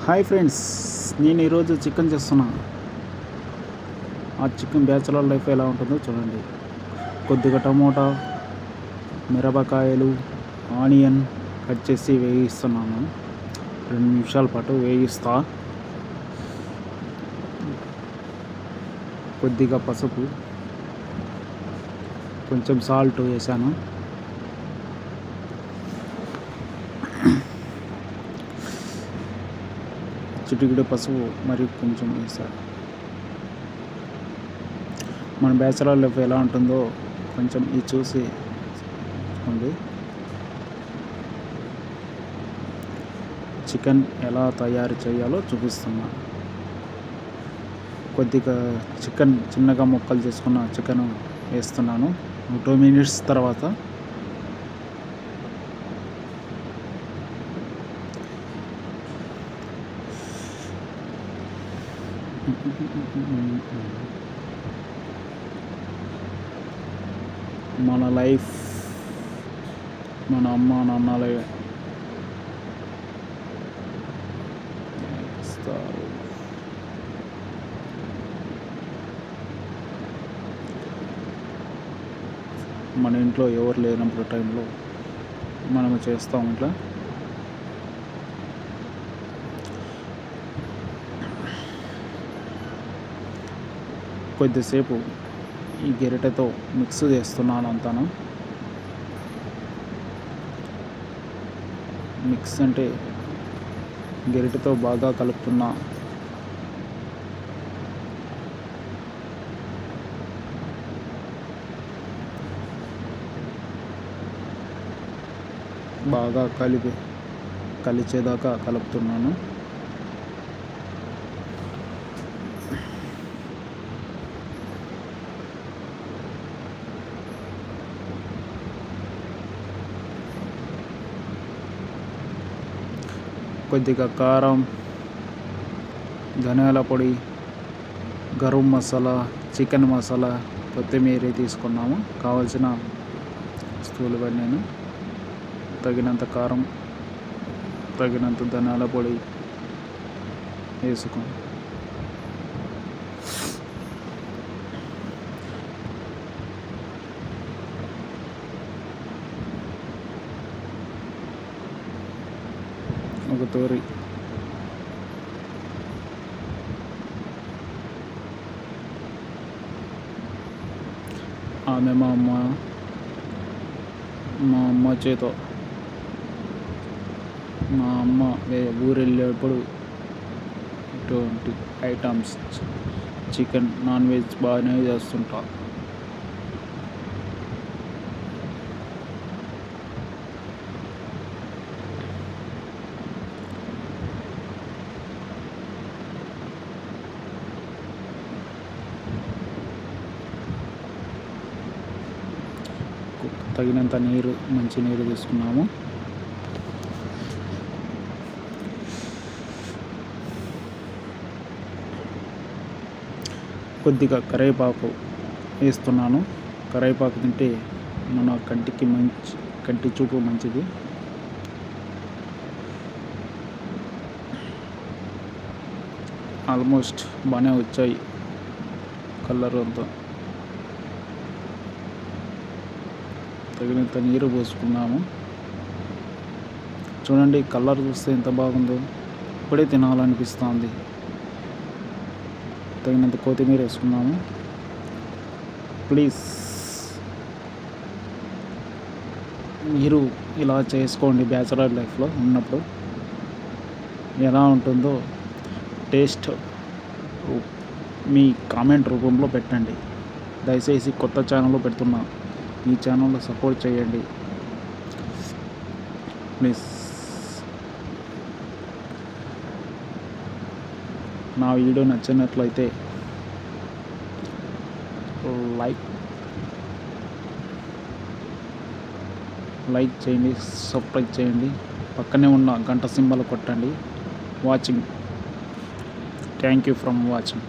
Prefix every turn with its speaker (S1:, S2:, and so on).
S1: Hi friends, నేను ఈరోజు chicken చేస్తున్నా. ఆ చికెన్ బ్యాచులర్ లైఫ్ ఎలా ఉంటుందో చూడండి. కొద్దిగా టమోటా, మిరపకాయలు, ఆనియన్ కట్ చేసి వేయిస్తున్నాను. 2 నిమిషాల పాటు వేయిస్తా. కొద్దిగా పసుపు, కొంచెం సాల్ట్ వేసాను. చిటికెడు పసుపు మరి కొంచెం వేసాను. మన బ్యాచులర్ లైఫ్ ఎలా ఉంటుందో కొంచెం ఇది చూసి ఉంది. చికెన్ ఎలా తయారు చేయాలో చూపిస్తున్నా. కొద్దిగా చికెన్ చిన్నగా ముక్కలు చేసుకున్న చికెన్ వేస్తున్నాను. 2 మినిట్స్ తర్వాత మన లైఫ్ మన అమ్మ నాన్నలే ఇస్తారు. మన ఇంట్లో ఎవరు లేనప్పుడు టైంలో మనము చేస్తాం ఇట్లా. కొద్దిసేపు ఈ గరిటెతో మిక్స్ చేస్తున్నాను అంతాను. మిక్స్ అంటే గరిటెతో బాగా కలుపుతున్నా. బాగా కలిచేదాకా కలుపుతున్నాను. కొద్దిగా కారం, ధనియాల పొడి, గరం మసాలా, చికెన్ మసాలా, కొత్తిమీర తీసుకున్నాము. కావాల్సిన వస్తువులు నేను తగినంత కారం, తగినంత ధనియాల పొడి వేసుకున్నాం. ఒక తోరి ఆమె మా అమ్మ చేతో మా అమ్మ ఊరు వెళ్ళేటప్పుడు ఇటువంటి ఐటమ్స్ చికెన్ నాన్ వెజ్ బాగానే చేస్తుంటా. తగినంత మంచి నీరు తీసుకున్నాము. కొద్దిగా కరివేపాకు వేస్తున్నాను. కరివేపాకు తింటే మన కంటి చూపు మంచిది. ఆల్మోస్ట్ బాగానే వచ్చాయి కలర్ అంతా. తగినంత నీరు పోసుకున్నాము. చూడండి, కలర్ చూస్తే ఎంత బాగుందో, ఇప్పుడే తినాలనిపిస్తుంది. తగినంత కొత్తిమీర వేసుకున్నాము. ప్లీజ్ మీరు ఇలా చేసుకోండి. బ్యాచులర్ లైఫ్లో ఉన్నప్పుడు ఎలా ఉంటుందో టేస్ట్ మీ కామెంట్ రూపంలో పెట్టండి. దయచేసి కొత్త ఛానల్లో పెడుతున్నా, ఈ ఛానల్లో సపోర్ట్ చేయండి ప్లీజ్. నా వీడియో నచ్చినట్లయితే లైక్ చేయండి, సబ్స్క్రైబ్ చేయండి, పక్కనే ఉన్న గంట సింబల్ కొట్టండి. Watching. Thank you from watching.